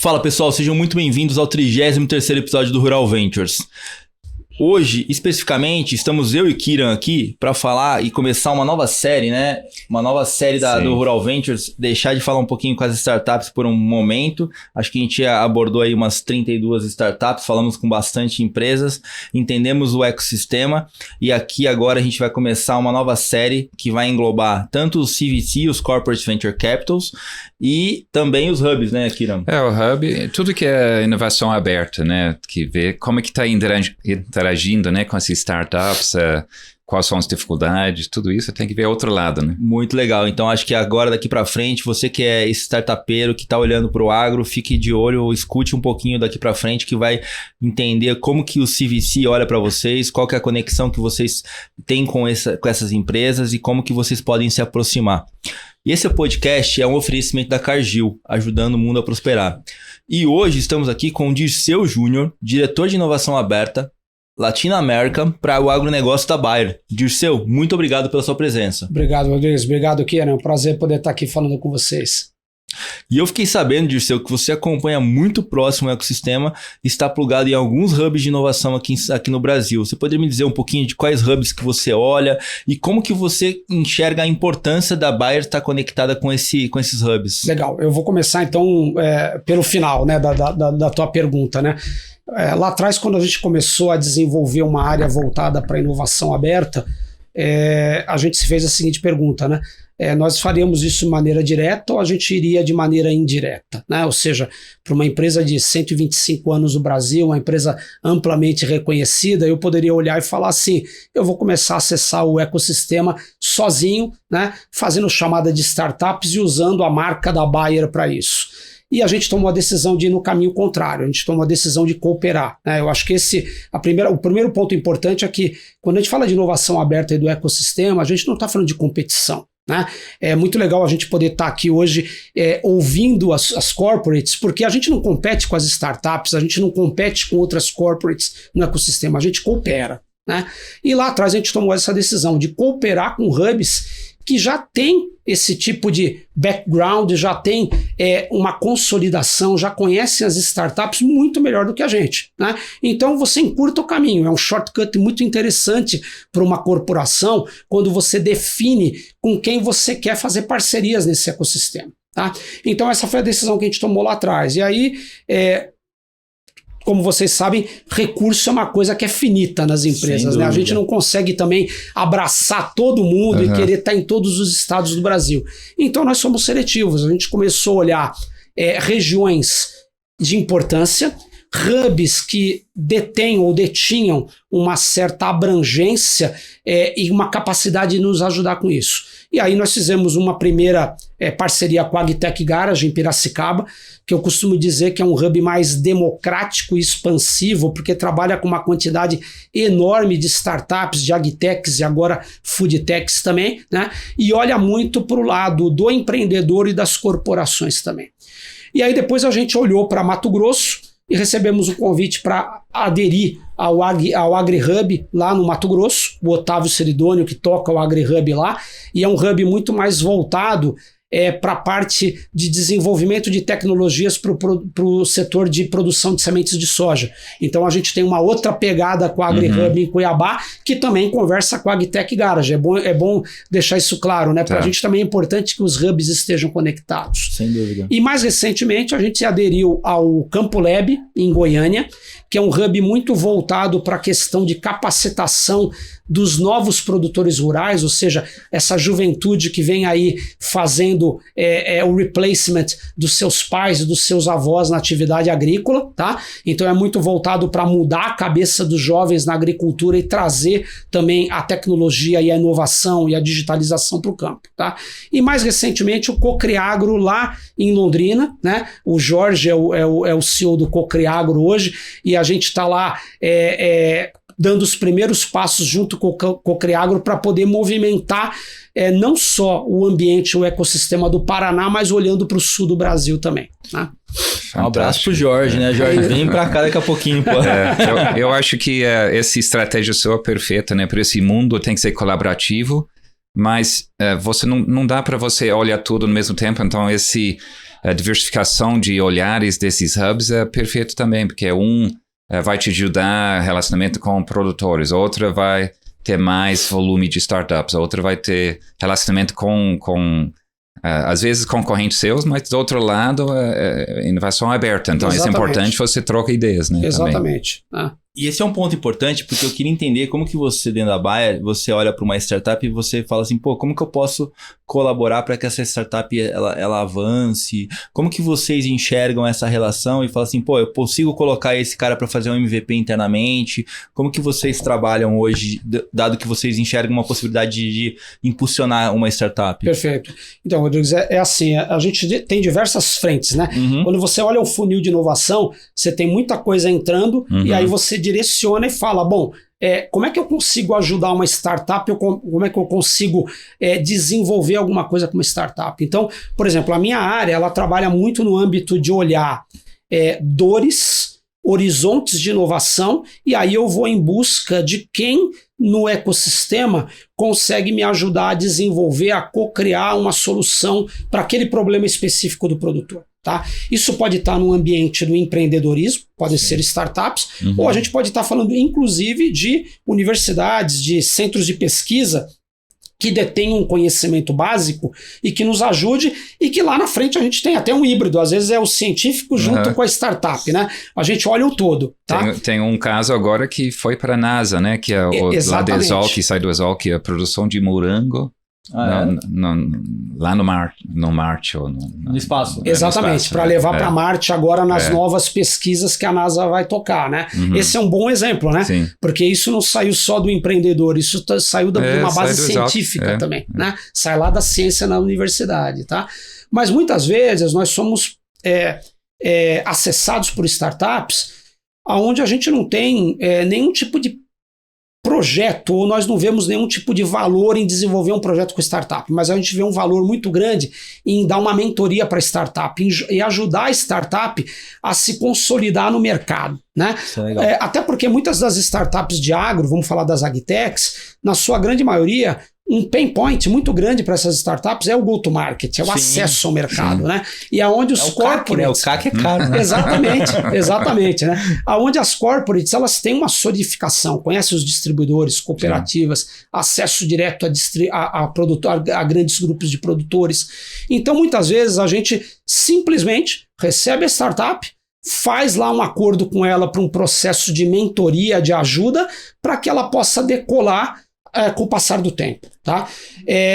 Fala pessoal, sejam muito bem-vindos ao 33º episódio do Rural Ventures. Hoje, especificamente, estamos eu e Kiran aqui para falar e começar uma nova série, né? Uma nova série do Rural Ventures, deixar de falar um pouquinho com as startups por um momento. Acho que a gente abordou aí umas 32 startups, falamos com bastante empresas, entendemos o ecossistema e aqui agora a gente vai começar uma nova série que vai englobar tanto os CVC, os Corporate Venture Capitals, e também os hubs, né, Kiran? O hub, tudo que é inovação aberta, né? Que vê como é que está interagindo, né, com essas startups, quais são as dificuldades, tudo isso tem que ver outro lado, né? Muito legal. Então, acho que agora, daqui para frente, você que é startupeiro, que está olhando para o agro, fique de olho, escute um pouquinho daqui para frente, que vai entender como que o CVC olha para vocês, qual que é a conexão que vocês têm com essas empresas e como que vocês podem se aproximar. E esse podcast é um oferecimento da Cargill, ajudando o mundo a prosperar. E hoje estamos aqui com o Dirceu Júnior, diretor de inovação aberta, Latina América, para o agronegócio da Bayer. Dirceu, muito obrigado pela sua presença. Obrigado, Rodrigues. Obrigado, Kiran. É um prazer poder estar aqui falando com vocês. E eu fiquei sabendo, Dirceu, que você acompanha muito próximo o ecossistema e está plugado em alguns hubs de inovação aqui no Brasil. Você poderia me dizer um pouquinho de quais hubs que você olha e como que você enxerga a importância da Bayer estar conectada com esses hubs? Legal. Eu vou começar então pelo final, né, da tua pergunta, né? Lá atrás, quando a gente começou a desenvolver uma área voltada para inovação aberta, a gente se fez a seguinte pergunta, né? Nós faríamos isso de maneira direta ou a gente iria de maneira indireta, né? Ou seja, para uma empresa de 125 anos no Brasil, uma empresa amplamente reconhecida, eu poderia olhar e falar assim, eu vou começar a acessar o ecossistema sozinho, né? Fazendo chamada de startups e usando a marca da Bayer para isso. E a gente tomou a decisão de ir no caminho contrário, a gente tomou a decisão de cooperar, né? Eu acho que o primeiro ponto importante é que quando a gente fala de inovação aberta e do ecossistema, a gente não está falando de competição, né? É muito legal a gente poder estar aqui hoje ouvindo as corporates, porque a gente não compete com as startups, a gente não compete com outras corporates no ecossistema, a gente coopera, né? E lá atrás a gente tomou essa decisão de cooperar com hubs que já tem esse tipo de background, já tem uma consolidação, já conhecem as startups muito melhor do que a gente, né? Então você encurta o caminho, é um shortcut muito interessante para uma corporação quando você define com quem você quer fazer parcerias nesse ecossistema, tá? Então essa foi a decisão que a gente tomou lá atrás. E aí, como vocês sabem, recurso é uma coisa que é finita nas empresas, né? A gente não consegue também abraçar todo mundo e querer estar em todos os estados do Brasil. Então nós somos seletivos, a gente começou a olhar regiões de importância, hubs que detêm ou detinham uma certa abrangência e uma capacidade de nos ajudar com isso. E aí nós fizemos uma primeira parceria com a Agtech Garage em Piracicaba, que eu costumo dizer que é um hub mais democrático e expansivo, porque trabalha com uma quantidade enorme de startups, de agtechs e agora foodtechs também, né? E olha muito para o lado do empreendedor e das corporações também. E aí depois a gente olhou para Mato Grosso e recebemos um convite para aderir ao AgriHub lá no Mato Grosso, o Otávio Seridônio que toca o AgriHub lá, e é um hub muito mais voltado para a parte de desenvolvimento de tecnologias para o setor de produção de sementes de soja. Então a gente tem uma outra pegada com a AgriHub em Cuiabá, que também conversa com a Agtech Garage. É bom deixar isso claro, né? Para a gente também é importante que os hubs estejam conectados. Sem dúvida. E mais recentemente a gente aderiu ao Campo Lab, em Goiânia, que é um hub muito voltado para a questão de capacitação dos novos produtores rurais, ou seja, essa juventude que vem aí fazendo o replacement dos seus pais e dos seus avós na atividade agrícola, tá? Então é muito voltado para mudar a cabeça dos jovens na agricultura e trazer também a tecnologia e a inovação e a digitalização para o campo, tá? E mais recentemente o Cocriagro lá em Londrina, né? O Jorge é o CEO do Cocriagro hoje e a gente está lá dando os primeiros passos junto com o Cocriagro para poder movimentar não só o ambiente, o ecossistema do Paraná, mas olhando para o sul do Brasil também, né? Um abraço pro Jorge, né, Jorge? Vem para cá daqui a pouquinho, pô. Eu acho que essa estratégia sua é perfeita, né? Para esse mundo tem que ser colaborativo, mas você não dá para você olhar tudo no mesmo tempo, então a diversificação de olhares desses hubs é perfeito também, porque vai te ajudar relacionamento com produtores, outra vai ter mais volume de startups, outra vai ter relacionamento com às vezes concorrentes seus, mas do outro lado inovação aberta, então isso é importante, você troca ideias, né? Exatamente. E esse é um ponto importante, porque eu queria entender como que você, dentro da Bayer, você olha para uma startup e você fala assim, pô, como que eu posso colaborar para que essa startup ela avance? Como que vocês enxergam essa relação e falam assim, pô, eu consigo colocar esse cara para fazer um MVP internamente? Como que vocês trabalham hoje, dado que vocês enxergam uma possibilidade de impulsionar uma startup? Perfeito. Então, Rodrigues, é assim, a gente tem diversas frentes, né? Quando você olha o funil de inovação, você tem muita coisa entrando e aí você direciona e fala, bom, como é que eu consigo ajudar uma startup, como é que eu consigo desenvolver alguma coisa com uma startup? Então, por exemplo, a minha área, ela trabalha muito no âmbito de olhar dores, horizontes de inovação, e aí eu vou em busca de quem no ecossistema consegue me ajudar a desenvolver, a co-criar uma solução para aquele problema específico do produtor. Tá? Isso pode estar no ambiente do empreendedorismo, pode ser startups, ou a gente pode estar falando inclusive de universidades, de centros de pesquisa que detêm um conhecimento básico e que nos ajude, e que lá na frente a gente tem até um híbrido, às vezes é o científico junto com a startup, né? A gente olha o todo. Tá? Tem um caso agora que foi para a NASA, né? Que é lá do Exalc, sai do Exalc, a produção de morango. Lá no Marte ou no espaço. Exatamente, para levar para Marte agora nas novas pesquisas que a NASA vai tocar, né? Esse é um bom exemplo, né? Sim. Porque isso não saiu só do empreendedor, isso saiu de uma base científica também, né? Sai lá da ciência na universidade, tá? Mas muitas vezes nós somos acessados por startups onde a gente não tem nenhum tipo de projeto, ou nós não vemos nenhum tipo de valor em desenvolver um projeto com startup, mas a gente vê um valor muito grande em dar uma mentoria para a startup e ajudar a startup a se consolidar no mercado, né? Isso é legal. Até porque muitas das startups de agro, vamos falar das agtechs, na sua grande maioria, um pain point muito grande para essas startups é o go-to-market, é o acesso ao mercado, né? E aonde os corporates... O CAC é caro, né? Exatamente, né? Aonde as corporates, elas têm uma solidificação, conhecem os distribuidores, cooperativas, acesso direto a grandes grupos de produtores. Então, muitas vezes, a gente simplesmente recebe a startup, faz lá um acordo com ela para um processo de mentoria, de ajuda, para que ela possa decolar com o passar do tempo. Tá?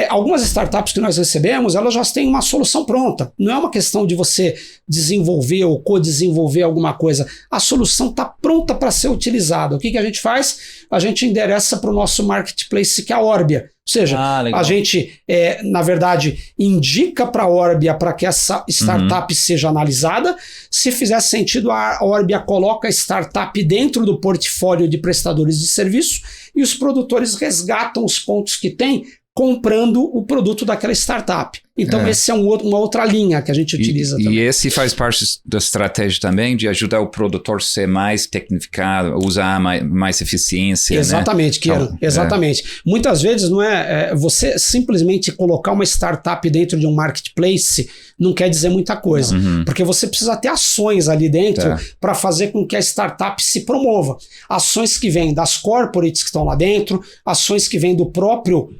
Algumas startups que nós recebemos, elas já têm uma solução pronta. Não é uma questão de você desenvolver ou co-desenvolver alguma coisa. A solução está pronta para ser utilizada. O que a gente faz? A gente endereça para o nosso marketplace, que é a Orbia. Ou seja, a gente, na verdade, indica para a Orbia para que essa startup seja analisada. Se fizer sentido, a Orbia coloca a startup dentro do portfólio de prestadores de serviço e os produtores resgatam os pontos que tem comprando o produto daquela startup. Então, esse é uma outra linha que a gente utiliza também. E esse faz parte da estratégia também de ajudar o produtor a ser mais tecnificado, usar mais eficiência. Exatamente, né? Kieran, Então, exatamente. Muitas vezes não você simplesmente colocar uma startup dentro de um marketplace não quer dizer muita coisa, porque você precisa ter ações ali dentro para fazer com que a startup se promova. Ações que vêm das corporates que estão lá dentro, ações que vêm do próprio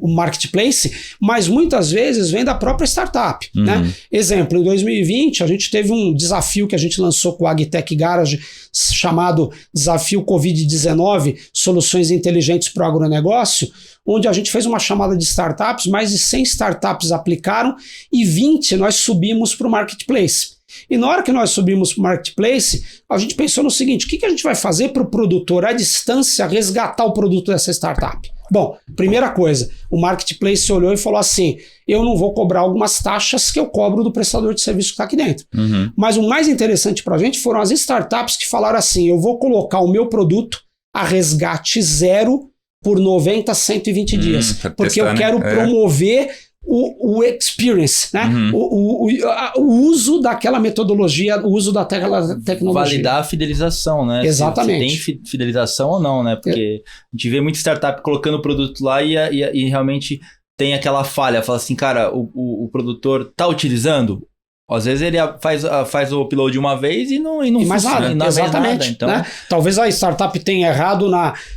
marketplace, mas muitas vezes vem da própria startup. Né? Exemplo, em 2020 a gente teve um desafio que a gente lançou com o Agtech Garage chamado Desafio Covid-19, Soluções Inteligentes para o Agronegócio, onde a gente fez uma chamada de startups, mais de 100 startups aplicaram e 20 nós subimos para o marketplace. E na hora que nós subimos para o marketplace, a gente pensou no seguinte: o que a gente vai fazer para o produtor à distância resgatar o produto dessa startup? Bom, primeira coisa, o marketplace olhou e falou assim: eu não vou cobrar algumas taxas que eu cobro do prestador de serviço que está aqui dentro. Mas o mais interessante para a gente foram as startups que falaram assim: eu vou colocar o meu produto a resgate zero por 90, 120 dias, porque eu quero promover o experience, né? O uso daquela metodologia, o uso daquela tecnologia. Validar a fidelização, né? Exatamente. Se tem fidelização ou não, né? Porque a gente vê muita startup colocando o produto lá e realmente tem aquela falha. Fala assim, cara, o produtor tá utilizando? Às vezes ele faz o upload uma vez e não mais funciona, nada, exatamente. Nada, então... né? Talvez a startup tenha errado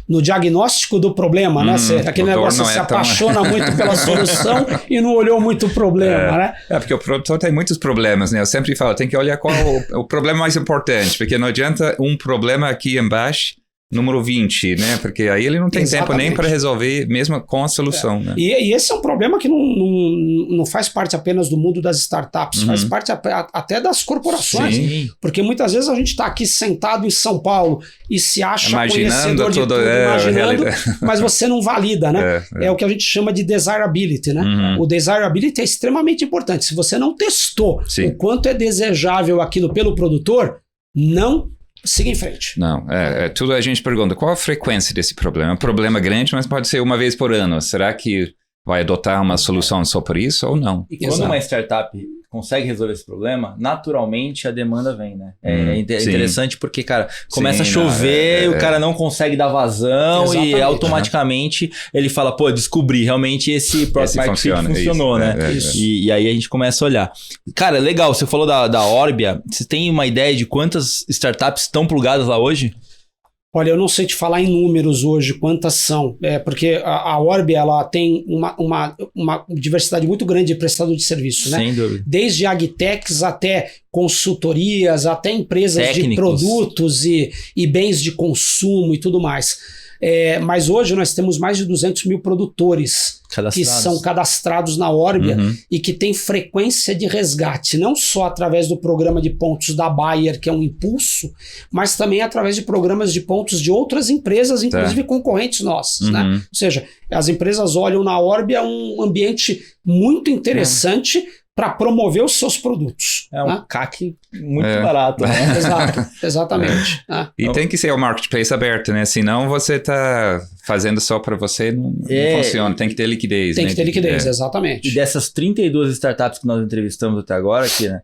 no diagnóstico do problema, né? Aquele negócio se apaixona muito pela solução e não olhou muito o problema, né? Porque o produtor tem muitos problemas, né? Eu sempre falo, tem que olhar qual o problema mais importante, porque não adianta um problema aqui embaixo, número 20, né? Porque aí ele não tem tempo nem para resolver, mesmo com a solução. Né? E esse é um problema que não faz parte apenas do mundo das startups, faz parte até das corporações. Sim. Porque muitas vezes a gente está aqui sentado em São Paulo e se acha conhecedor de tudo, imaginando, mas você não valida, né? É o que a gente chama de desirability, né? O desirability é extremamente importante. Se você não testou o quanto é desejável aquilo pelo produtor, não siga em frente. Não, tudo a gente pergunta, qual a frequência desse problema? É um problema grande, mas pode ser uma vez por ano. Será que vai adotar uma solução só por isso ou não? E quando uma startup consegue resolver esse problema, naturalmente a demanda vem, né? É interessante porque, cara, começa a chover e o cara não consegue dar vazão. Exatamente. E automaticamente ele fala, pô, descobri, realmente esse product market fit funcionou, né? E aí a gente começa a olhar. Cara, legal, você falou da Orbia, você tem uma ideia de quantas startups estão plugadas lá hoje? Olha, eu não sei te falar em números hoje, quantas são, porque a Orbia ela tem uma diversidade muito grande de prestador de serviço, né? Sem dúvida. Desde agtechs até consultorias, até empresas técnicos de produtos e bens de consumo e tudo mais. Mas hoje nós temos mais de 200 mil produtores que são cadastrados na Orbia e que têm frequência de resgate, não só através do programa de pontos da Bayer, que é um impulso, mas também através de programas de pontos de outras empresas, inclusive concorrentes nossas. Né? Ou seja, as empresas olham na Orbia um ambiente muito interessante para promover os seus produtos. É um CAC muito barato. Né? Exato, exatamente. E tem que ser o marketplace aberto, né? Senão você está fazendo só para você, não funciona. Tem que ter liquidez. Tem que ter liquidez, exatamente. E dessas 32 startups que nós entrevistamos até agora, aqui, né?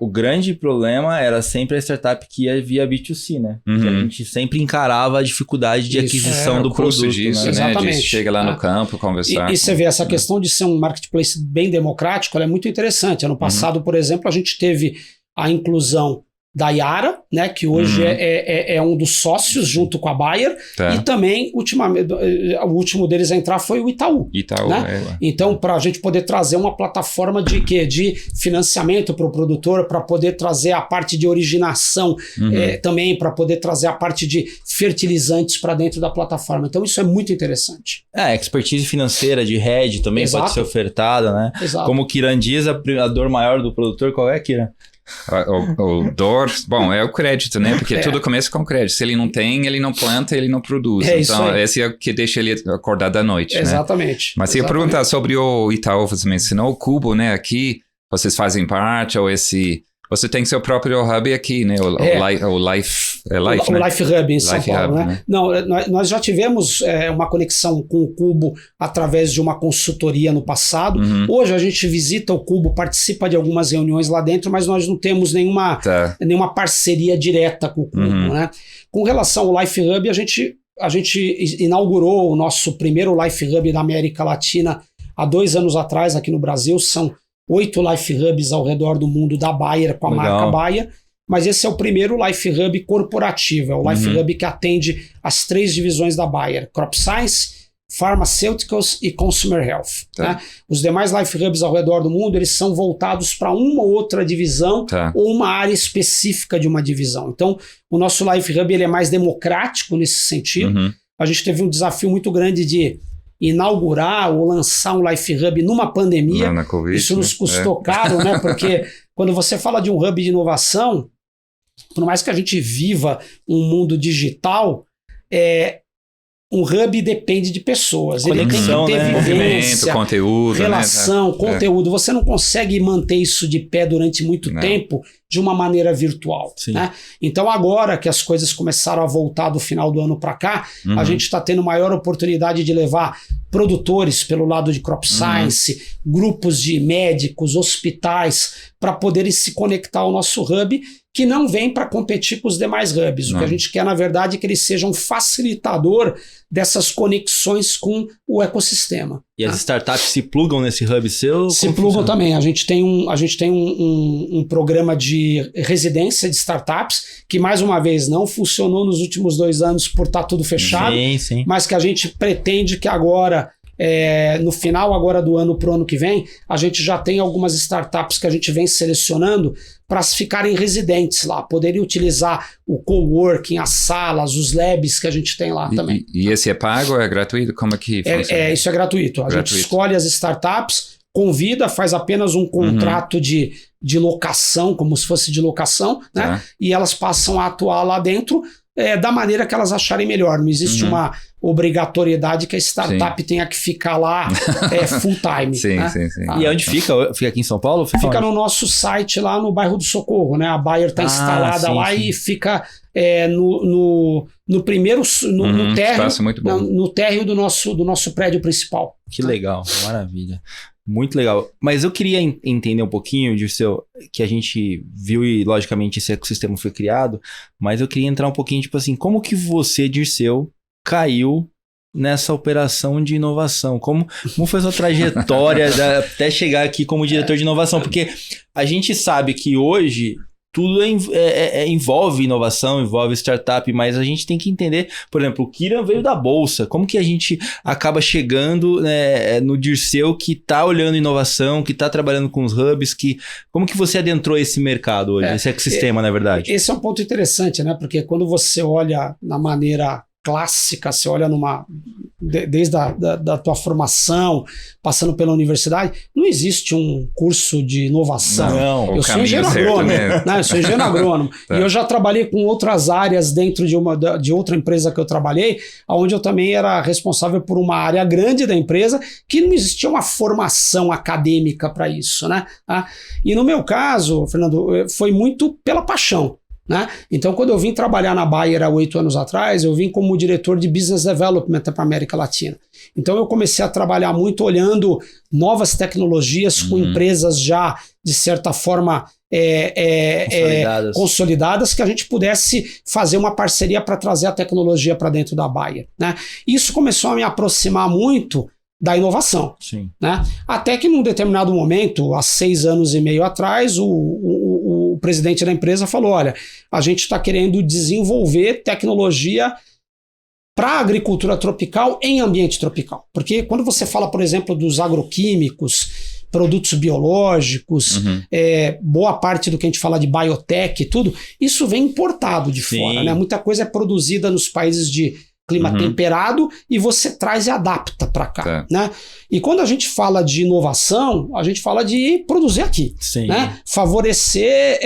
O grande problema era sempre a startup que ia via B2C, né? Que a gente sempre encarava a dificuldade de aquisição do produto. Disso, né? Exatamente. Chega lá no campo, conversar. E você vê, essa questão de ser um marketplace bem democrático, ela é muito interessante. Ano passado, por exemplo, a gente teve a inclusão da Yara, né, que hoje é um dos sócios junto com a Bayer, e também o último deles a entrar foi o Itaú. Né? Então, para a gente poder trazer uma plataforma de financiamento para o produtor, para poder trazer a parte de originação também, para poder trazer a parte de fertilizantes para dentro da plataforma. Então, isso é muito interessante. Expertise financeira de hedge também pode ser ofertada, né? Exato. Como o Kiran diz, a dor maior do produtor, qual é, Kiran? O dor, bom, é o crédito, né? Porque tudo começa com crédito. Se ele não tem, ele não planta, ele não produz. Então, esse é o que deixa ele acordar da noite, Exatamente. Né? Mas se eu perguntar sobre o Itaú, você mencionou o Cubo, né? Aqui, vocês fazem parte, ou você tem seu próprio hub aqui, né? O Life Hub em São Paulo, né? Não, nós já tivemos uma conexão com o Cubo através de uma consultoria no passado. Hoje a gente visita o Cubo, participa de algumas reuniões lá dentro, mas nós não temos nenhuma parceria direta com o Cubo, né? Com relação ao Life Hub, a gente inaugurou o nosso primeiro Life Hub da América Latina há 2 anos atrás aqui no Brasil. São 8 Life Hubs ao redor do mundo da Bayer, com a marca Bayer, mas esse é o primeiro Life Hub corporativo, é o Life Hub que atende as 3 divisões da Bayer, Crop Science, Pharmaceuticals e Consumer Health. Né? Os demais Life Hubs ao redor do mundo, eles são voltados para uma ou outra divisão ou uma área específica de uma divisão. Então, o nosso Life Hub ele é mais democrático nesse sentido. A gente teve um desafio muito grande de inaugurar ou lançar um Life Hub numa pandemia. Na COVID, isso nos custou caro, né? Porque quando você fala de um hub de inovação, por mais que a gente viva um mundo digital, um hub depende de pessoas. Conexão, ele tem que ter vivência, conteúdo, relação, conteúdo. Você não consegue manter isso de pé durante muito tempo de uma maneira virtual. Né? Então agora que as coisas começaram a voltar do final do ano para cá, a gente está tendo maior oportunidade de levar produtores pelo lado de Crop Science, grupos de médicos, hospitais, para poderem se conectar ao nosso hub, que não vem para competir com os demais hubs. O que a gente quer, na verdade, é que eles sejam um facilitador dessas conexões com o ecossistema. E as startups se plugam nesse hub seu? Se plugam também. A gente tem um programa de residência de startups que, mais uma vez, não funcionou nos últimos 2 anos por estar tudo fechado, sim. mas que a gente pretende que agora, no final agora do ano para o ano que vem, a gente já tem algumas startups que a gente vem selecionando para ficarem residentes lá, poderem utilizar o coworking, as salas, os labs que a gente tem lá também. E esse é pago ou é gratuito? Como é que funciona? Isso é gratuito. A gente escolhe as startups, convida, faz apenas um contrato de locação, como se fosse de locação, né? E elas passam a atuar lá dentro da maneira que elas acharem melhor. Não existe uma obrigatoriedade que a startup tenha que ficar lá full time. Sim. E onde fica? Fica aqui em São Paulo? Fica no nosso site lá no bairro do Socorro, né? A Bayer está instalada lá e fica no primeiro no térreo, muito bom. no térreo do nosso prédio principal. Que legal, maravilha. Muito legal. Mas eu queria entender um pouquinho, Dirceu, que a gente viu e, logicamente, esse ecossistema foi criado, mas eu queria entrar um pouquinho, tipo assim, como que você, Dirceu, caiu nessa operação de inovação? Como foi a sua trajetória até chegar aqui como diretor de inovação? Porque a gente sabe que hoje tudo envolve inovação, envolve startup, mas a gente tem que entender, por exemplo, o Kiran veio da Bolsa, como que a gente acaba chegando no Dirceu que está olhando inovação, que está trabalhando com os hubs, como que você adentrou esse mercado hoje, esse ecossistema, na verdade? Esse é um ponto interessante, né? Porque quando você olha na maneira clássica, você olha desde a tua formação, passando pela universidade, não existe um curso de inovação. Não, eu sou engenheiro agrônomo. Eu sou engenheiro agrônomo. E eu já trabalhei com outras áreas dentro de outra empresa que eu trabalhei, onde eu também era responsável por uma área grande da empresa, que não existia uma formação acadêmica para isso, né? E no meu caso, Fernando, foi muito pela paixão. Né? Então, quando eu vim trabalhar na Bayer há 8 anos atrás, eu vim como diretor de Business Development para a América Latina. Então, eu comecei a trabalhar muito olhando novas tecnologias com empresas já, de certa forma, consolidadas, que a gente pudesse fazer uma parceria para trazer a tecnologia para dentro da Bayer. Né? Isso começou a me aproximar muito da inovação. Sim. Né? Até que num determinado momento, há 6 anos e meio atrás, o presidente da empresa falou, olha, a gente está querendo desenvolver tecnologia para a agricultura tropical em ambiente tropical. Porque quando você fala, por exemplo, dos agroquímicos, produtos biológicos, boa parte do que a gente fala de biotech e tudo, isso vem importado de fora. Né? Muita coisa é produzida nos países de clima temperado e você traz e adapta para cá. Né? E quando a gente fala de inovação, a gente fala de produzir aqui. Né? Favorecer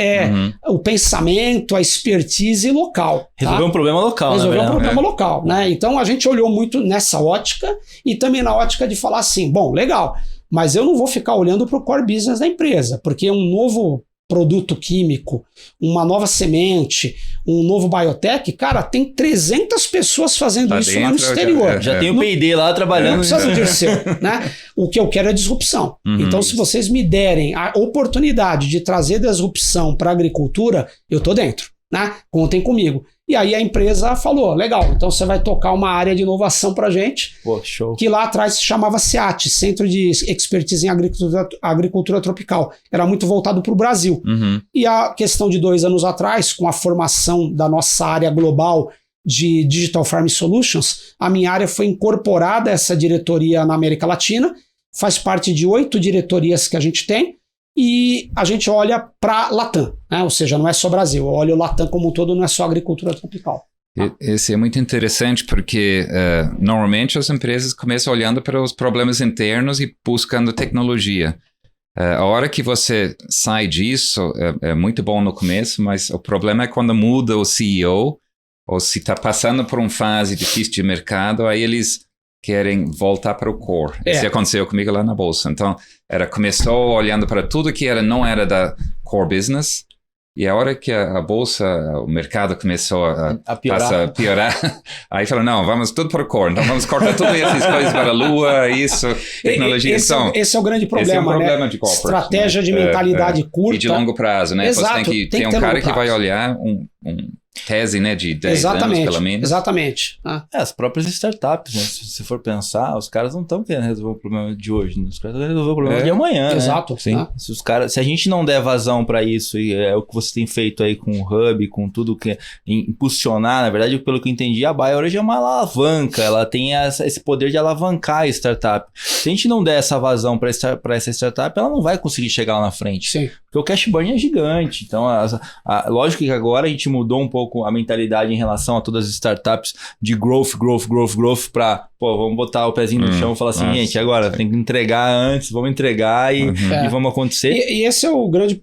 o pensamento, a expertise local. Resolver um problema local. Resolver um problema local. Né? Então a gente olhou muito nessa ótica e também na ótica de falar assim, bom, legal, mas eu não vou ficar olhando para o core business da empresa, porque um novo produto químico, uma nova semente, um novo biotech, cara, tem 300 pessoas fazendo isso lá no exterior. Já tem o P&D lá trabalhando. Não precisa do Dirceu, né? O que eu quero é disrupção. Então, se vocês me derem a oportunidade de trazer disrupção para a agricultura, eu tô dentro, né? Contem comigo. E aí a empresa falou, legal, então você vai tocar uma área de inovação pra gente, show. Que lá atrás se chamava CEAT, Centro de Expertise em Agricultura Tropical. Era muito voltado para o Brasil. E a questão de 2 anos atrás, com a formação da nossa área global de Digital Farm Solutions, a minha área foi incorporada a essa diretoria na América Latina, faz parte de 8 diretorias que a gente tem, e a gente olha para Latam, né? Ou seja, não é só Brasil, eu olho o Latam como um todo, não é só agricultura tropical. Esse é muito interessante porque normalmente as empresas começam olhando para os problemas internos e buscando tecnologia. A hora que você sai disso é muito bom no começo, mas o problema é quando muda o CEO ou se está passando por uma fase difícil de mercado, aí eles querem voltar para o core. Isso aconteceu comigo lá na Bolsa. Então, começou olhando para tudo que não era da core business, e a hora que a Bolsa, o mercado começou a piorar, aí falou, não, vamos tudo para o core, então vamos cortar tudo essas coisas para a Lua, isso, tecnologia. Esse é o grande problema, esse é o problema, né? de corporate, estratégia de mentalidade curta. E de longo prazo, né? Exato, Você tem um cara que vai olhar tese, né, de 10 anos, pelo menos. Exatamente. As próprias startups, né? Se você for pensar, os caras não estão querendo resolver o problema de hoje, né? Os caras estão querendo resolver o problema de amanhã, Exato. Né? Sim. Se a gente não der vazão para isso, e é o que você tem feito aí com o Hub, com tudo que impulsionar, na verdade, pelo que eu entendi, a Bayer hoje é uma alavanca, ela tem esse poder de alavancar a startup. Se a gente não der essa vazão para essa startup, ela não vai conseguir chegar lá na frente. Sim. Porque o cash burn é gigante. Então, lógico que agora a gente mudou um pouco a mentalidade em relação a todas as startups de growth para, vamos botar o pezinho no chão e falar assim, gente, agora tem que entregar antes, vamos entregar e vamos acontecer. E esse é o grande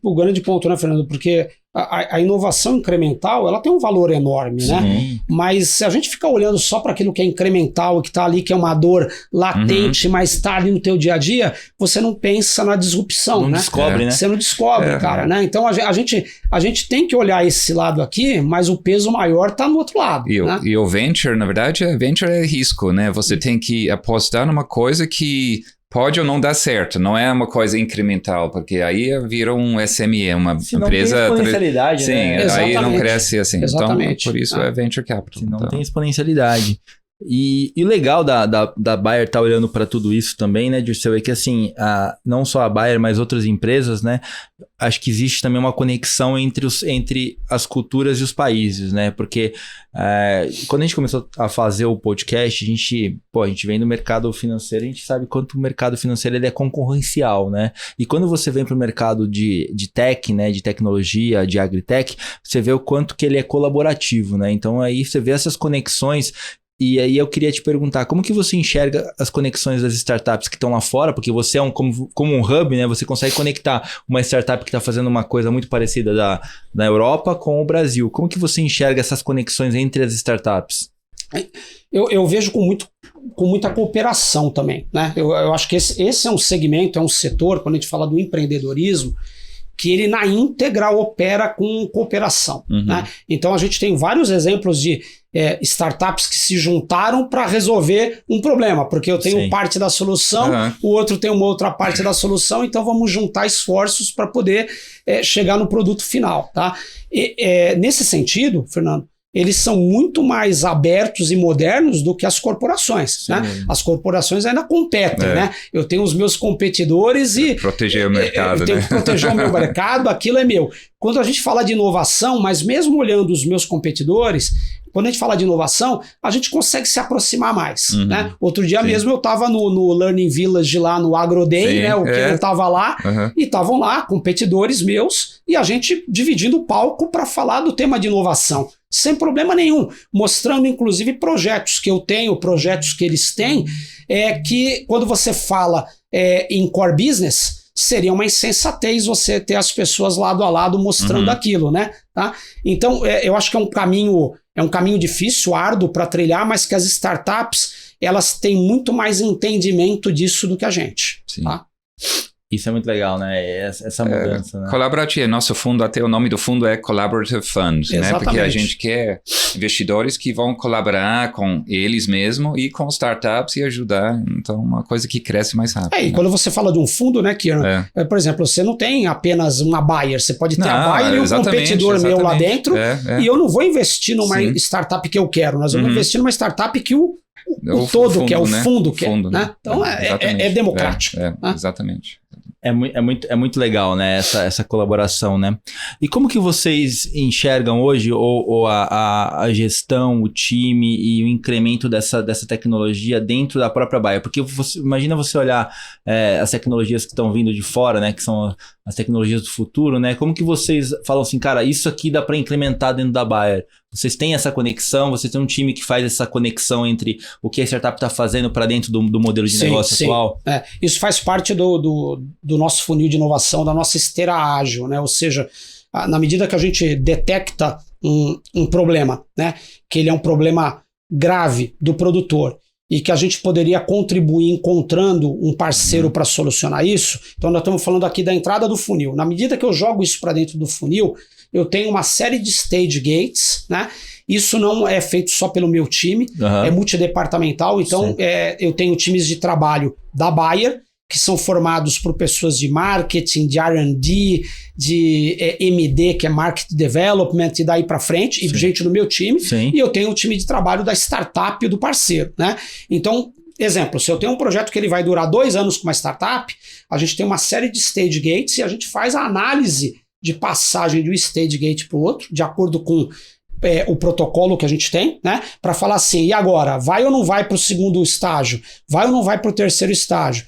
ponto, né, Fernando? Porque a inovação incremental, ela tem um valor enorme, Sim. né? Mas se a gente ficar olhando só para aquilo que é incremental, que está ali, que é uma dor latente, mas está ali no teu dia a dia, você não pensa na disrupção, não né? descobre, né? Você não descobre, cara, né? Então a gente tem que olhar esse lado aqui, mas o peso maior está no outro lado. E o venture, na verdade, venture é risco, né? Você tem que apostar numa coisa que pode ou não dar certo, não é uma coisa incremental, porque aí vira um SME, uma se não empresa... tem exponencialidade, sim, né? aí não cresce assim. Exatamente. Então, por isso é venture capital. Se não tem exponencialidade. E o legal da Bayer tá olhando para tudo isso também, né, Dirceu, é que assim, não só a Bayer, mas outras empresas, né, acho que existe também uma conexão entre as culturas e os países, né, porque quando a gente começou a fazer o podcast, a gente vem do mercado financeiro, a gente sabe quanto o mercado financeiro ele é concorrencial, né, e quando você vem para o mercado de tech, né, de tecnologia, de agritech, você vê o quanto que ele é colaborativo, né, então aí você vê essas conexões. E aí eu queria te perguntar, como que você enxerga as conexões das startups que estão lá fora? Porque você é como um hub, né? Você consegue conectar uma startup que está fazendo uma coisa muito parecida da Europa com o Brasil. Como que você enxerga essas conexões entre as startups? Eu vejo com muita cooperação também, né? Eu acho que esse é um segmento, é um setor, quando a gente fala do empreendedorismo, que ele na íntegra opera com cooperação. Né? Então a gente tem vários exemplos de startups que se juntaram para resolver um problema, porque eu tenho parte da solução, o outro tem uma outra parte da solução, então vamos juntar esforços para poder chegar no produto final. Tá? Nesse sentido, Fernando, eles são muito mais abertos e modernos do que as corporações. Né? As corporações ainda competem. Né? Eu tenho os meus competidores e... Proteger o mercado. Eu tenho que proteger o meu mercado, aquilo é meu. Quando a gente fala de inovação, mas mesmo olhando os meus competidores, quando a gente fala de inovação, a gente consegue se aproximar mais. Né? Outro dia mesmo eu estava no Learning Village lá no Agro Day, né? O que eu estava lá, e estavam lá competidores meus, e a gente dividindo o palco para falar do tema de inovação. Sem problema nenhum, mostrando inclusive projetos que eu tenho, projetos que eles têm, que quando você fala em core business, seria uma insensatez você ter as pessoas lado a lado mostrando aquilo, né? Tá? Então, eu acho que é um caminho difícil, árduo para trilhar, mas que as startups, elas têm muito mais entendimento disso do que a gente. Tá? Isso é muito legal, né? Essa mudança, né? Colaborativo. Nosso fundo, até o nome do fundo é Collaborative Fund, né? Porque a gente quer investidores que vão colaborar com eles mesmos e com startups e ajudar. Então, uma coisa que cresce mais rápido. E quando você fala de um fundo, né, Kieran? Por exemplo, você não tem apenas uma buyer, você pode ter a buyer e um competidor meu lá dentro, e eu não vou investir numa startup que eu quero, nós vamos investir numa startup que o todo fundo, que é o fundo, né? Quer, né? Então é democrático. Né? Exatamente. É muito legal, né? Essa colaboração, né? E como que vocês enxergam hoje ou a gestão, o time e o incremento dessa tecnologia dentro da própria Bayer? Porque imagina você olhar as tecnologias que estão vindo de fora, né? Que são as tecnologias do futuro, né? Como que vocês falam assim, cara, isso aqui dá para implementar dentro da Bayer? Vocês têm essa conexão? Vocês têm um time que faz essa conexão entre o que a startup está fazendo para dentro do modelo de negócio atual? Isso faz parte do nosso funil de inovação, da nossa esteira ágil, né? Ou seja, na medida que a gente detecta um problema, né? Que ele é um problema grave do produtor e que a gente poderia contribuir encontrando um parceiro para solucionar isso. Então nós estamos falando aqui da entrada do funil. Na medida que eu jogo isso para dentro do funil, eu tenho uma série de stage gates, né? Isso não é feito só pelo meu time, é multidepartamental. Então eu tenho times de trabalho da Bayer, que que são formados por pessoas de marketing, de R&D, de MD, que é Market Development, e daí para frente, e gente do meu time, e eu tenho o time de trabalho da startup e do parceiro, né? Então, exemplo, se eu tenho um projeto que ele vai durar 2 anos com uma startup, a gente tem uma série de stage gates e a gente faz a análise de passagem de um stage gate para o outro, de acordo com o protocolo que a gente tem, né? Para falar assim, e agora? Vai ou não vai para o segundo estágio? Vai ou não vai para o terceiro estágio?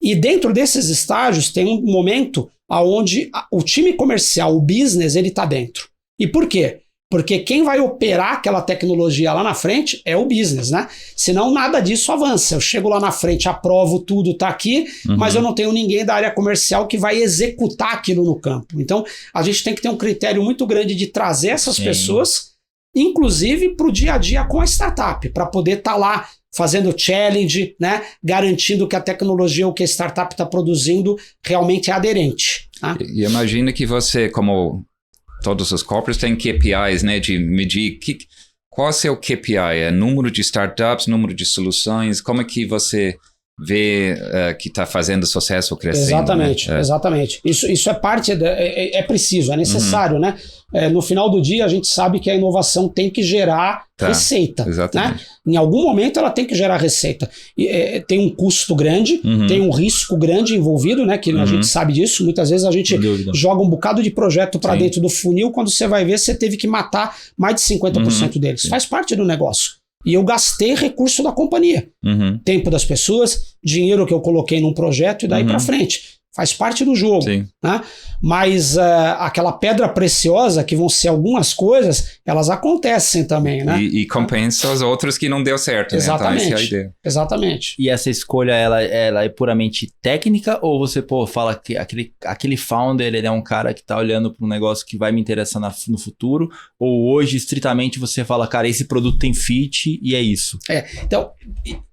E dentro desses estágios tem um momento onde o time comercial, o business, ele está dentro. E por quê? Porque quem vai operar aquela tecnologia lá na frente é o business, né? Senão nada disso avança. Eu chego lá na frente, aprovo tudo, tá aqui, mas eu não tenho ninguém da área comercial que vai executar aquilo no campo. Então, a gente tem que ter um critério muito grande de trazer essas pessoas, inclusive para o dia a dia com a startup, para poder estar lá fazendo challenge, né? Garantindo que a tecnologia, o que a startup está produzindo, realmente é aderente. Tá? E imagina que você, como todos os corporates, têm KPIs, né? De medir qual é o seu KPI? É número de startups, número de soluções? Como é que você vê que está fazendo sucesso crescendo? Exatamente, né? Exatamente. Isso é parte, é preciso, é necessário, né? No final do dia, a gente sabe que a inovação tem que gerar receita. Exatamente. Né? Em algum momento, ela tem que gerar receita. Tem um custo grande, tem um risco grande envolvido, né? Que a gente sabe disso. Muitas vezes a gente joga um bocado de projeto para dentro do funil, quando você vai ver, você teve que matar mais de 50% deles. Faz parte do negócio. E eu gastei recurso da companhia. Tempo das pessoas, dinheiro que eu coloquei num projeto e daí para frente. Faz parte do jogo. Né? Mas aquela pedra preciosa, que vão ser algumas coisas, elas acontecem também. Né? E compensa os outros que não deu certo. Exatamente. Né? Então, essa é a ideia. Exatamente. E essa escolha, ela é puramente técnica? Ou você fala que aquele founder, ele é um cara que está olhando para um negócio que vai me interessar no futuro? Ou hoje, estritamente, você fala, cara, esse produto tem fit e é isso? Então,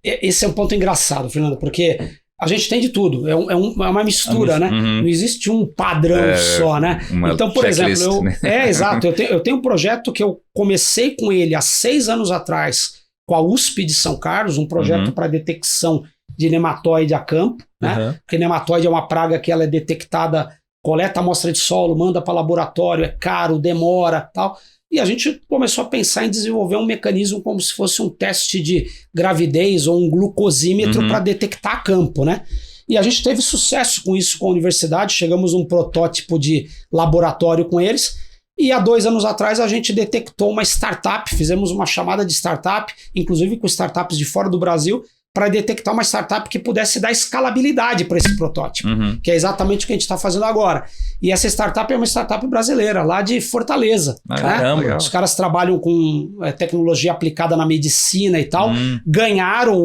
esse é um ponto engraçado, Fernando, porque a gente tem de tudo, é uma mistura, né? Não existe um padrão só, né? Então, por exemplo, exato, eu tenho um projeto que eu comecei com ele há 6 anos atrás, com a USP de São Carlos, um projeto para detecção de nematóide a campo, né? Porque nematóide é uma praga que ela é detectada, coleta amostra de solo, manda para laboratório, é caro, demora, tal. E a gente começou a pensar em desenvolver um mecanismo como se fosse um teste de gravidez ou um glucosímetro para detectar a campo, né? E a gente teve sucesso com isso com a universidade, chegamos a um protótipo de laboratório com eles, e há 2 anos atrás a gente detectou uma startup, fizemos uma chamada de startup, inclusive com startups de fora do Brasil, para detectar uma startup que pudesse dar escalabilidade para esse protótipo, que é exatamente o que a gente está fazendo agora. E essa startup é uma startup brasileira, lá de Fortaleza. Caramba! Né? Os caras trabalham com tecnologia aplicada na medicina e tal, ganharam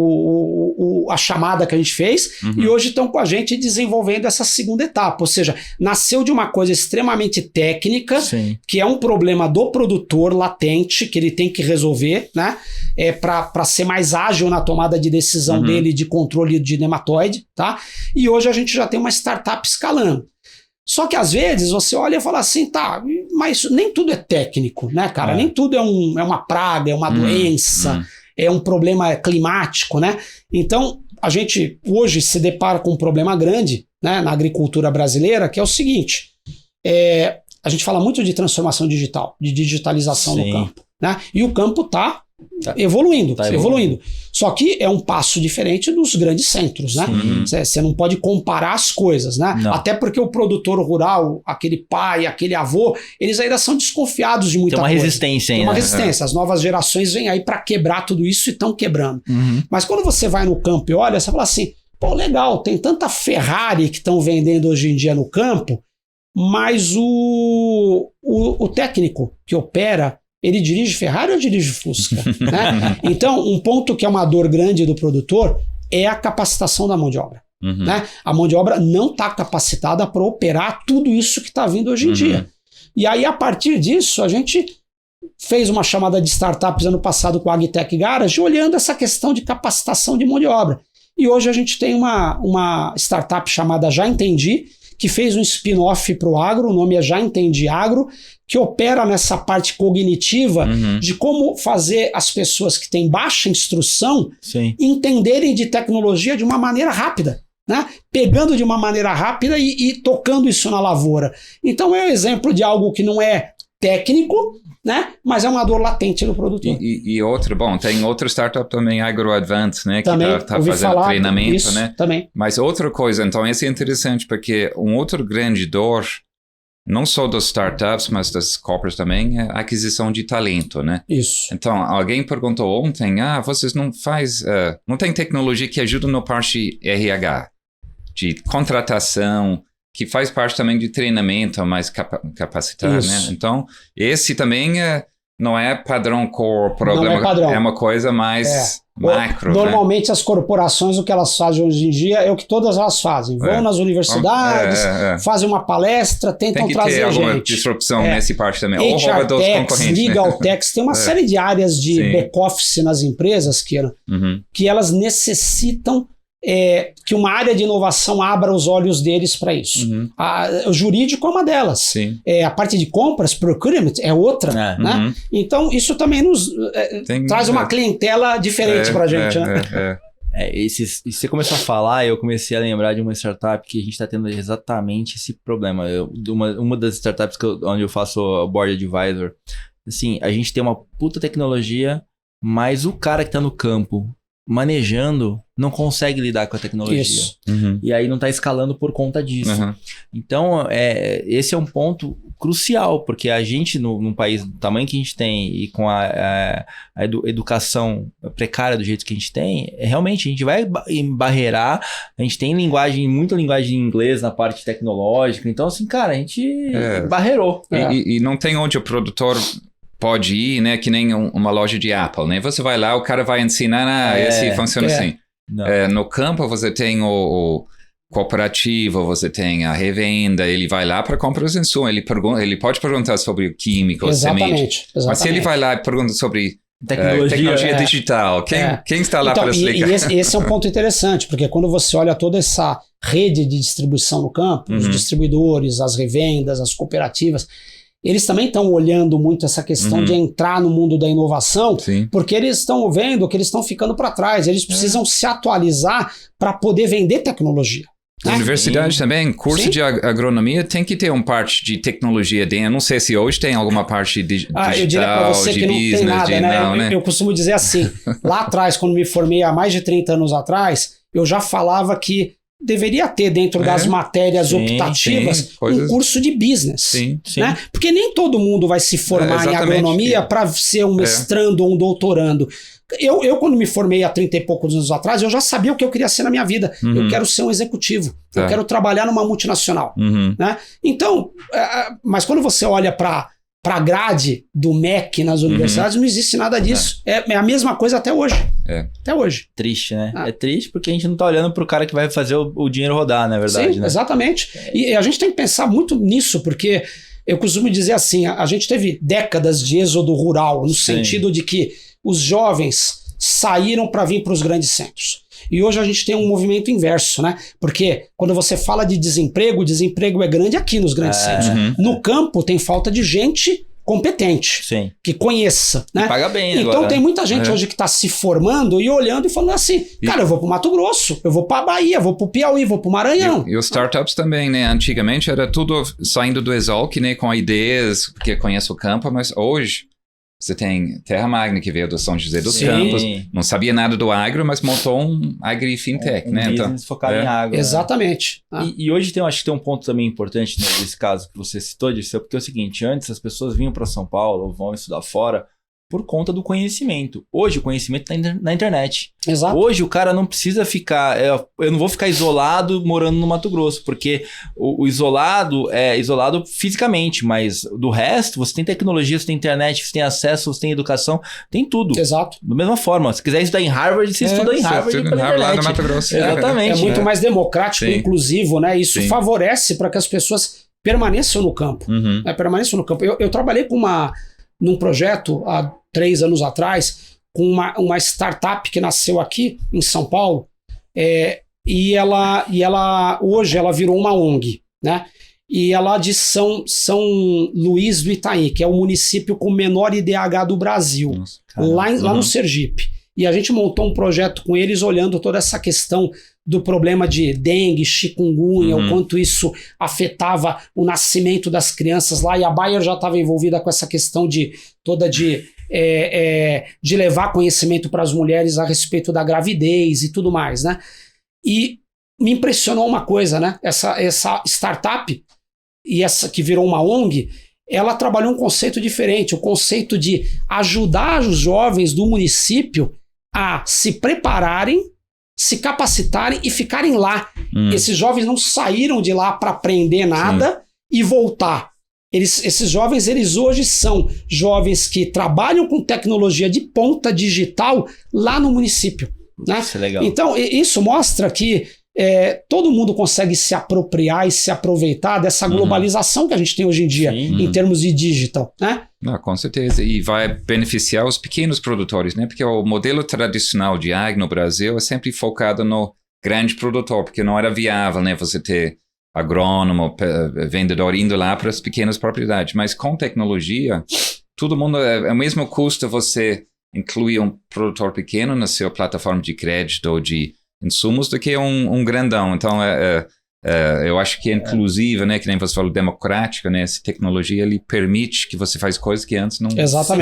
a chamada que a gente fez e hoje estão com a gente desenvolvendo essa segunda etapa. Ou seja, nasceu de uma coisa extremamente técnica, que é um problema do produtor latente, que ele tem que resolver, né? Para ser mais ágil na tomada de decisão dele de controle de nematóide, tá? E hoje a gente já tem uma startup escalando. Só que às vezes você olha e fala assim, tá, mas nem tudo é técnico, né, cara? Nem tudo é uma praga, é uma doença, é um problema climático, né? Então, a gente hoje se depara com um problema grande, né, na agricultura brasileira, que é o seguinte, a gente fala muito de transformação digital, de digitalização no campo, né? E o campo está evoluindo. Só que é um passo diferente dos grandes centros, né? Você não pode comparar as coisas, né? Até porque o produtor rural, aquele pai, aquele avô, eles ainda são desconfiados de muita coisa. Tem uma resistência ainda. Tem uma resistência. As novas gerações vêm aí para quebrar tudo isso e estão quebrando. Mas quando você vai no campo e olha, você fala assim, pô, legal, tem tanta Ferrari que estão vendendo hoje em dia no campo, mas o técnico que opera, ele dirige Ferrari ou dirige Fusca? Né? Então, um ponto que é uma dor grande do produtor é a capacitação da mão de obra. Né? A mão de obra não está capacitada para operar tudo isso que está vindo hoje em dia. E aí, a partir disso, a gente fez uma chamada de startups ano passado com a Agtech Garage, olhando essa questão de capacitação de mão de obra. E hoje a gente tem uma startup chamada Já Entendi, que fez um spin-off para o agro, o nome é Já Entendi Agro, que opera nessa parte cognitiva de como fazer as pessoas que têm baixa instrução entenderem de tecnologia de uma maneira rápida. né? Pegando de uma maneira rápida e tocando isso na lavoura. Então é um exemplo de algo que não é técnico, né? Mas é uma dor latente no produtor. E outra, bom, tem outra startup também, AgroAdvance, né? Que está fazendo treinamento, isso, né? Também. Mas outra coisa, então, esse é interessante, porque um outro grande dor, não só das startups, mas das corporates também, é a aquisição de talento, né? Isso. Então, alguém perguntou ontem, vocês não não tem tecnologia que ajuda no parte RH, de contratação, que faz parte também de treinamento, mais capacitar, né? Então, esse também não é padrão core, problema, não é padrão. É uma coisa mais macro. Normalmente, né? As corporações, o que elas fazem hoje em dia é o que todas elas fazem. Vão nas universidades, fazem uma palestra, tentam trazer gente. Tem que ter alguma disrupção nessa parte também. Ou HR Techs, Legal Techs, tem uma série de áreas de back-office nas empresas, que elas necessitam que uma área de inovação abra os olhos deles para isso. O jurídico é uma delas. A parte de compras, procurement, é outra. Né? Então, isso também nos traz uma clientela diferente para a gente. Né? E você começou a falar, eu comecei a lembrar de uma startup que a gente está tendo exatamente esse problema. Uma das startups onde eu faço board advisor, assim, a gente tem uma puta tecnologia, mas o cara que está no campo manejando não consegue lidar com a tecnologia. Isso. E aí não está escalando por conta disso. Então, esse é um ponto crucial, porque a gente, num país do tamanho que a gente tem e com a educação precária do jeito que a gente tem, realmente a gente vai embarrear, a gente tem muita linguagem em inglês na parte tecnológica, então assim, cara, a gente barreirou. E não tem onde o produtor pode ir, né? Que nem uma loja de Apple, né? Você vai lá, o cara vai ensinar, esse funciona assim. No campo você tem o cooperativo, você tem a revenda, ele vai lá para comprar os insumos, ele pode perguntar sobre o químico, semente. Mas se ele vai lá e pergunta sobre tecnologia digital, quem está lá para explicar? E esse é um ponto interessante, porque quando você olha toda essa rede de distribuição no campo, os distribuidores, as revendas, as cooperativas, eles também estão olhando muito essa questão de entrar no mundo da inovação, porque eles estão vendo que eles estão ficando para trás, eles precisam se atualizar para poder vender tecnologia. Universidade também, curso de agronomia tem que ter uma parte de tecnologia dentro. Eu não sei se hoje tem alguma parte digital, eu diria para você que não business, tem nada, né? Eu costumo dizer assim, lá atrás, quando me formei há mais de 30 anos atrás, eu já falava que deveria ter dentro das matérias optativas um curso de business. Né? Porque nem todo mundo vai se formar em agronomia para ser um mestrando ou um doutorando. Eu, quando me formei há 30 e poucos anos atrás, eu já sabia o que eu queria ser na minha vida. Eu quero ser um executivo. Eu quero trabalhar numa multinacional. Né? Então, mas quando você olha para a grade do MEC nas universidades, não existe nada disso. É a mesma coisa até hoje. Até hoje. Triste, né? É triste porque a gente não tá olhando pro cara que vai fazer o dinheiro rodar, na verdade. Sim, né? Exatamente. E a gente tem que pensar muito nisso, porque eu costumo dizer assim, a gente teve décadas de êxodo rural, no sentido de que os jovens saíram para vir para os grandes centros. E hoje a gente tem um movimento inverso, né? Porque quando você fala de desemprego, o desemprego é grande aqui nos grandes centros. No campo tem falta de gente competente, que conheça, né? E paga bem, então agora, tem muita gente hoje que está se formando e olhando e falando assim, cara, eu vou para o Mato Grosso, eu vou para a Bahia, vou para o Piauí, vou para o Maranhão. E os startups também, né? Antigamente era tudo saindo do Exalc, né? Com ideias, porque conhece o campo, mas hoje você tem Terra Magna, que veio do São José dos Campos, não sabia nada do agro, mas montou um agri-fintech, né? Então, focado em agro. Exatamente. Né? E hoje acho que tem um ponto também importante nesse caso que você citou, Dirceu, porque é o seguinte, antes as pessoas vinham para São Paulo, vão estudar fora, por conta do conhecimento. Hoje o conhecimento está na internet. Exato. Hoje o cara não precisa ficar... eu não vou ficar isolado morando no Mato Grosso, porque o isolado é isolado fisicamente, mas do resto você tem tecnologia, você tem internet, você tem acesso, você tem educação, tem tudo. Exato. Da mesma forma, se quiser estudar em Harvard, você estuda em Harvard pela internet. Lá no Mato Grosso. Exatamente. É muito mais democrático, inclusivo, né? Isso favorece para que as pessoas permaneçam no campo. Permaneçam no campo. Eu trabalhei num projeto há 3 anos atrás, com uma startup que nasceu aqui em São Paulo, e ela hoje ela virou uma ONG, né? E ela de São Luís do Itaim, que é o município com menor IDH do Brasil, lá no Sergipe. E a gente montou um projeto com eles olhando toda essa questão do problema de dengue, chikungunya, o quanto isso afetava o nascimento das crianças lá, e a Bayer já estava envolvida com essa questão de levar conhecimento para as mulheres a respeito da gravidez e tudo mais, né? E me impressionou uma coisa, né? Essa startup, e essa que virou uma ONG, ela trabalhou um conceito diferente, o conceito de ajudar os jovens do município a se prepararem, se capacitarem e ficarem lá. Esses jovens não saíram de lá para aprender nada e voltar. Esses jovens, eles hoje são jovens que trabalham com tecnologia de ponta digital lá no município, né? Isso é legal. Então, isso mostra que todo mundo consegue se apropriar e se aproveitar dessa globalização que a gente tem hoje em dia, em termos de digital, né? Não, com certeza, e vai beneficiar os pequenos produtores, né? Porque o modelo tradicional de ag no Brasil é sempre focado no grande produtor, porque não era viável, né? Você ter agrônomo, vendedor indo lá para as pequenas propriedades. Mas com tecnologia, todo mundo, é o mesmo custo você incluir um produtor pequeno na sua plataforma de crédito ou de insumos do que um grandão. Então, eu acho que é inclusiva, né, que nem você falou, democrática, né, essa tecnologia ele permite que você faz coisas que antes não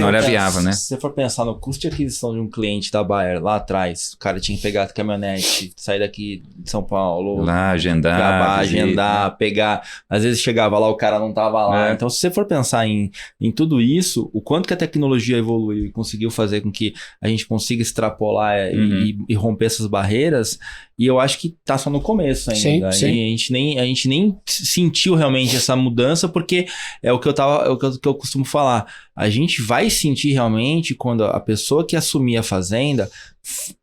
era viável, né? Se você for pensar no custo de aquisição de um cliente da Bayer lá atrás, o cara tinha que pegar a caminhonete, sair daqui de São Paulo, lá, agendar, pegar, às vezes chegava lá, o cara não tava lá. Então, se você for pensar em tudo isso, o quanto que a tecnologia evoluiu e conseguiu fazer com que a gente consiga extrapolar e romper essas barreiras, e eu acho que tá só no começo ainda. Sim. A gente nem sentiu realmente essa mudança, porque é o que eu costumo falar. A gente vai sentir realmente quando a pessoa que assumir a fazenda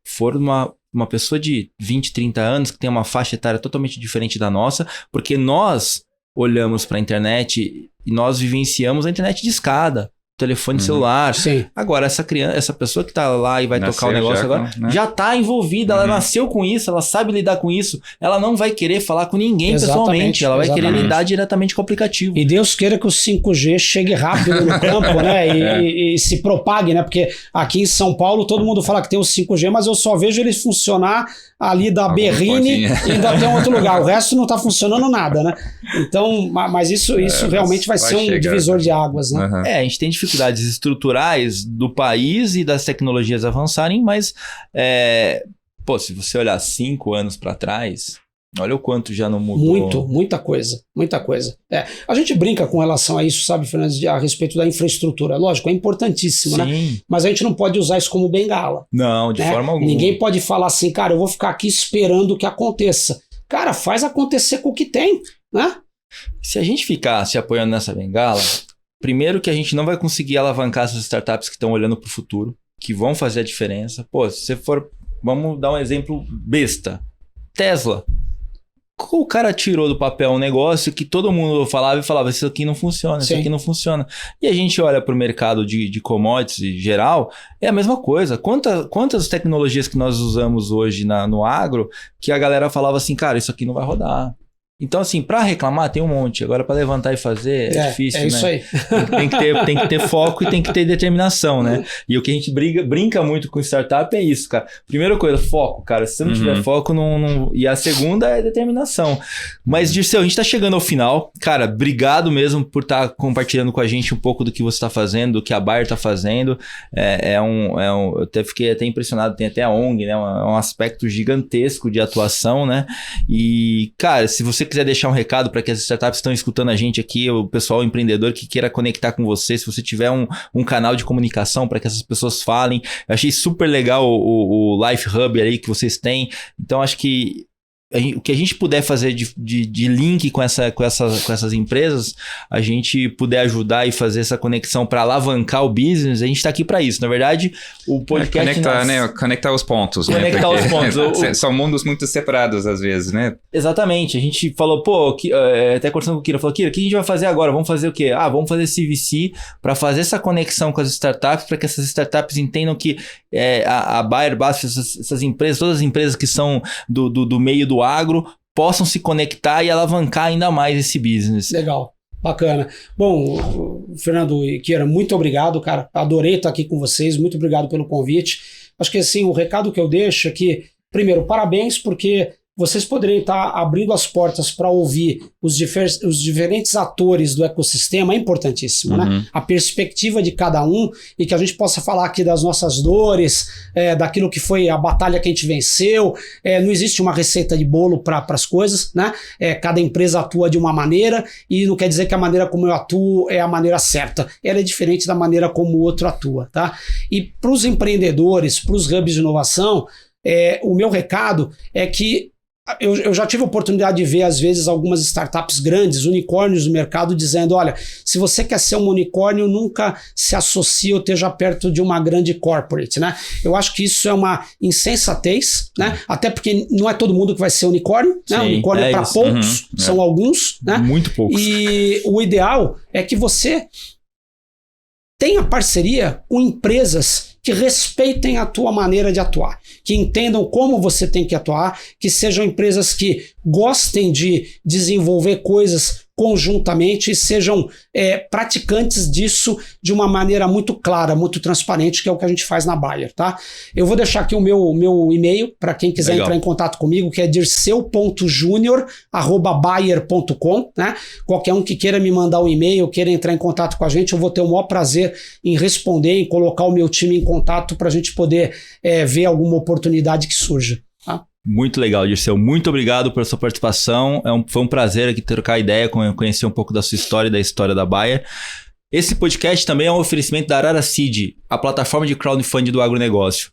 for uma pessoa de 20, 30 anos, que tem uma faixa etária totalmente diferente da nossa, porque nós olhamos para a internet e nós vivenciamos a internet de escada. Telefone celular. Sim. Agora, essa pessoa que tá lá e vai tocar o negócio agora, já tá envolvida, ela nasceu com isso, ela sabe lidar com isso, ela não vai querer falar com ninguém pessoalmente, ela vai querer lidar diretamente com o aplicativo. E Deus queira que o 5G chegue rápido no campo, né? E se propague, né? Porque aqui em São Paulo todo mundo fala que tem o 5G, mas eu só vejo ele funcionar ali da Berrine e ainda tem um outro lugar. O resto não tá funcionando nada, né? Então, mas isso realmente vai ser um divisor de águas, né? A gente tem dificuldades estruturais do país e das tecnologias avançarem, mas se você olhar 5 anos para trás, olha o quanto já não mudou. Muita coisa. A gente brinca com relação a isso, sabe, Fernandes, a respeito da infraestrutura. Lógico, é importantíssimo, né? Mas a gente não pode usar isso como bengala. Não, de forma alguma. Ninguém pode falar assim, cara, eu vou ficar aqui esperando que aconteça. Cara, faz acontecer com o que tem, né? Se a gente ficar se apoiando nessa bengala, primeiro que a gente não vai conseguir alavancar essas startups que estão olhando para o futuro, que vão fazer a diferença. Se você for... Vamos dar um exemplo besta. Tesla. O cara tirou do papel um negócio que todo mundo falava isso aqui não funciona, isso aqui não funciona. E a gente olha para o mercado de commodities em geral, é a mesma coisa. Quantas tecnologias que nós usamos hoje no agro que a galera falava assim, cara, isso aqui não vai rodar. Então, assim, para reclamar tem um monte. Agora, para levantar e fazer é difícil, né? Isso aí. Tem que ter foco e tem que ter determinação, né? E o que a gente brinca muito com startup é isso, cara. Primeira coisa, foco, cara. Se você não tiver foco, não... E a segunda é determinação. Mas, Dirceu, a gente tá chegando ao final. Cara, obrigado mesmo por estar compartilhando com a gente um pouco do que você tá fazendo, do que a Bayer tá fazendo. Eu fiquei até impressionado. Tem até a ONG, né? Um aspecto gigantesco de atuação, né? E, cara, se você quiser deixar um recado para que as startups estão escutando a gente aqui, o pessoal empreendedor que queira conectar com você, se você tiver um canal de comunicação para que essas pessoas falem. Eu achei super legal o Life Hub aí que vocês têm. Então, acho que o que a gente puder fazer de link com essas empresas, a gente puder ajudar e fazer essa conexão para alavancar o business, a gente está aqui para isso. Na verdade, o podcast... Conectar os pontos. Conectar os pontos. São mundos muito separados às vezes, né? Exatamente. A gente falou, até conversando com o Kira, falou, Kira, o que a gente vai fazer agora? Vamos fazer o quê? Vamos fazer CVC para fazer essa conexão com as startups, para que essas startups entendam que a Bayer, essas empresas, todas as empresas que são do meio do agro, possam se conectar e alavancar ainda mais esse business. Legal, bacana. Bom, Fernando e Kira, muito obrigado, cara. Adorei estar aqui com vocês, muito obrigado pelo convite. Acho que assim, o recado que eu deixo é que, primeiro, parabéns, porque vocês poderiam estar abrindo as portas para ouvir os diferentes atores do ecossistema é importantíssimo, né? A perspectiva de cada um e que a gente possa falar aqui das nossas dores, daquilo que foi a batalha que a gente venceu. Não existe uma receita de bolo para as coisas, né? Cada empresa atua de uma maneira e não quer dizer que a maneira como eu atuo é a maneira certa. Ela é diferente da maneira como o outro atua, tá? E para os empreendedores, para os hubs de inovação, o meu recado é que eu já tive a oportunidade de ver, às vezes, algumas startups grandes, unicórnios no mercado, dizendo, olha, se você quer ser um unicórnio, nunca se associe ou esteja perto de uma grande corporate, né? Eu acho que isso é uma insensatez, né? Até porque não é todo mundo que vai ser unicórnio, né? Sim, unicórnio é para poucos, são alguns, né? Muito poucos. E o ideal é que você tenha parceria com empresas que respeitem a tua maneira de atuar, que entendam como você tem que atuar, que sejam empresas que gostem de desenvolver coisas conjuntamente e sejam praticantes disso de uma maneira muito clara, muito transparente, que é o que a gente faz na Bayer, tá? Eu vou deixar aqui o meu e-mail para quem quiser entrar em contato comigo, que é dirceu.junior@bayer.com, né? Qualquer um que queira me mandar um e-mail, queira entrar em contato com a gente, eu vou ter o maior prazer em responder, em colocar o meu time em contato para a gente poder ver alguma oportunidade que surja. Tá? Muito legal, Dirceu. Muito obrigado pela sua participação. Foi um prazer aqui trocar ideia, conhecer um pouco da sua história e da história da Bayer. Esse podcast também é um oferecimento da Arara Seed, a plataforma de crowdfunding do agronegócio.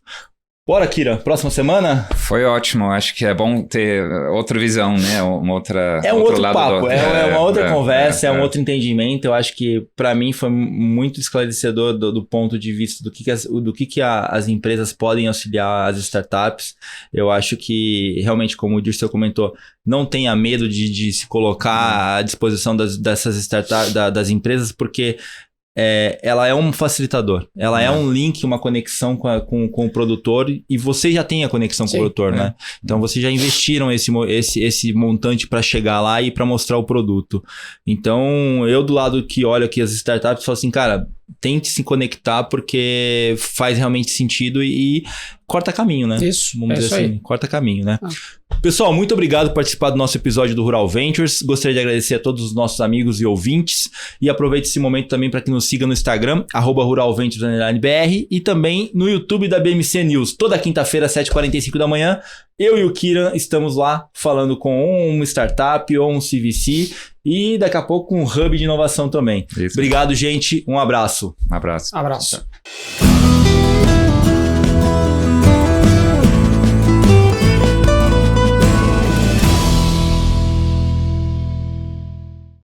Bora, Kira, próxima semana? Foi ótimo, acho que é bom ter outra visão, né? Uma outra, outro lado papo, é uma outra conversa, é um outro entendimento. Eu acho que para mim foi muito esclarecedor do ponto de vista do que as empresas podem auxiliar as startups. Eu acho que realmente, como o Dirceu comentou, não tenha medo de se colocar à disposição dessas startups, das empresas, porque ela é um facilitador, ela é um link, uma conexão com o produtor, e você já tem a conexão com o produtor, né? Então vocês já investiram esse montante para chegar lá e para mostrar o produto. Então eu, do lado que olho aqui as startups, falo assim, cara, tente se conectar porque faz realmente sentido e corta caminho, né? Isso, vamos dizer assim, corta caminho, né? Ah. Pessoal, muito obrigado por participar do nosso episódio do Rural Ventures. Gostaria de agradecer a todos os nossos amigos e ouvintes e aproveite esse momento também para que nos siga no Instagram, @ruralventures_br, e também no YouTube da BMC News. Toda quinta-feira, 7h45 da manhã, eu e o Kiran estamos lá falando com uma startup ou um CVC e daqui a pouco um hub de inovação também. Isso. Obrigado, gente. Um abraço. Um abraço. Abraço.